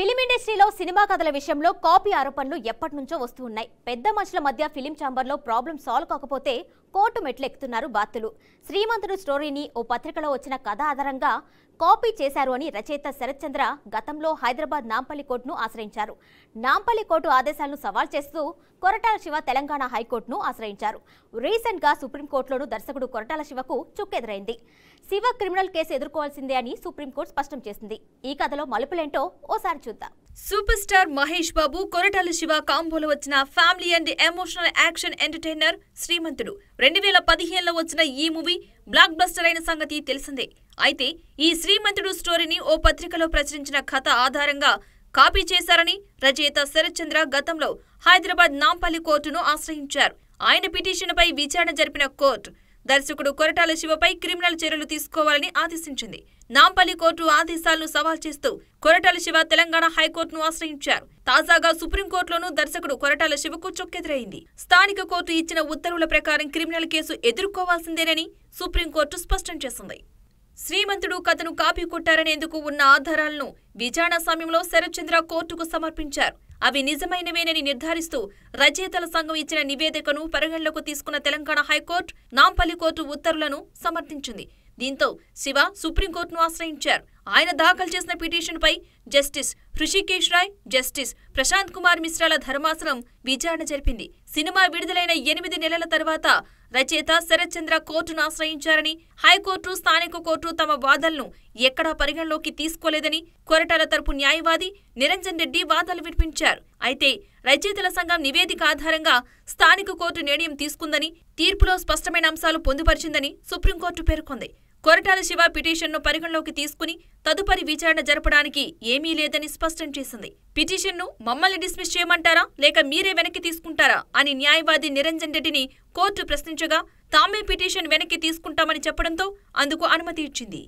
Film ఇండస్ట్రీలో cinema కథల విషయంలో కాపీ ఆరోపణలు ఎప్పటినుంచో వస్తూ ఉన్నాయి. పెద్ద మనుషుల మధ్య ఫిలిం ఛాంబర్లో ప్రాబ్లం సాల్వ్ కాకపోతే కోర్టు మెట్లు ఎక్కుతున్నారు బాధితులు. శ్రీమంతుడు స్టోరీని ఓ పత్రికలో వచ్చిన కథ ఆధారంగా కాపీ చేశారు అని రచయిత శరత్ చంద్ర గతంలో హైదరాబాద్ నాంపల్లి కోర్టును ఆశ్రయించారు. నాంపల్లి కోర్టు ఆదేశాలను సవాల్ చేస్తూ కొరటాల శివ తెలంగాణ హైకోర్టును ఆశ్రయించారు. రీసెంట్ గా సుప్రీంకోర్టులోనూ దర్శకుడు కొరటాల శివకు చుక్కెదురైంది. శివ క్రిమినల్ కేసు ఎదుర్కోవాల్సిందే అని సుప్రీంకోర్టు స్పష్టం చేసింది. ఈ కథలో మలుపులేంటో ఓసారి చూద్దాం. సూపర్ స్టార్ మహేష్ బాబు కొరటాల శివ కాంబోలో వచ్చిన family and emotional action entertainer Srimanthudu 2015లో వచ్చిన ఈ మూవీ బ్లాక్ బస్టర్ అయిన సంగతి తెలిసిందే. అయితే ఈ శ్రీమంతుడు స్టోరీని ఓ పత్రికలో ప్రచురించిన కథ ఆధారంగా కాపీ చేశారని రచయిత శరత్ చంద్ర గతంలో హైదరాబాద్ నాంపల్లి కోర్టును ఆశ్రయించారు. ఆయన పిటిషన్పై విచారణ జరిపిన కోర్టు దర్శకుడు కొరటాల శివపై క్రిమినల్ చర్యలు తీసుకోవాలని ఆదేశించింది. నాంపల్లి కోర్టు ఆదేశాలను సవాల్ చేస్తూ కొరటాల శివ తెలంగాణ హైకోర్టును ఆశ్రయించారు. తాజాగా సుప్రీంకోర్టులోనూ దర్శకుడు కొరటాల శివకు చొక్కెదురైంది. స్థానిక కోర్టు ఇచ్చిన ఉత్తర్వుల ప్రకారం క్రిమినల్ కేసు ఎదుర్కోవాల్సిందేనని సుప్రీంకోర్టు స్పష్టం చేసింది. శ్రీమంతుడు కథను కాపీ కొట్టారనేందుకు ఉన్న ఆధారాలను విచారణ సమయంలో శరత్ చంద్ర కోర్టుకు సమర్పించారు. అవి నిజమైనవేనని నిర్ధారిస్తూ రచయితల సంఘం ఇచ్చిన నివేదికను పరిగణలోకి తీసుకున్న తెలంగాణ హైకోర్టు నాంపల్లి కోర్టు ఉత్తర్వులను సమర్థించింది. దీంతో శివ సుప్రీంకోర్టును ఆశ్రయించారు. ఆయన దాఖలు చేసిన పిటిషన్పై జస్టిస్ హృషికేశ్ రాయ్, జస్టిస్ ప్రశాంత్ కుమార్ మిశ్రాల ధర్మాసనం విచారణ జరిపింది. సినిమా విడుదలైన 8 నెలల తర్వాత రచయిత శరత్ చంద్ర కోర్టును ఆశ్రయించారని, హైకోర్టు, స్థానిక కోర్టు తమ వాదనలను ఎక్కడా పరిగణలోకి తీసుకోలేదని కొరటాల తరపు న్యాయవాది నిరంజన్ రెడ్డి వాదనలు వినిపించారు. అయితే రచయితల సంఘం నివేదిక ఆధారంగా స్థానిక కోర్టు నిర్ణయం తీసుకుందని, తీర్పులో స్పష్టమైన అంశాలు పొందుపరిచిందని సుప్రీంకోర్టు పేర్కొంది. కొరటాల శివ పిటిషన్ను పరిగణలోకి తీసుకుని తదుపరి విచారణ జరపడానికి ఏమీ లేదని స్పష్టం చేసింది. పిటిషన్ను మమ్మల్ని డిస్మిస్ చేయమంటారా లేక మీరే వెనక్కి తీసుకుంటారా అని న్యాయవాది నిరంజన్ రెడ్డిని కోర్టు ప్రశ్నించగా తామే పిటిషన్ వెనక్కి తీసుకుంటామని చెప్పడంతో అందుకు అనుమతి ఇచ్చింది.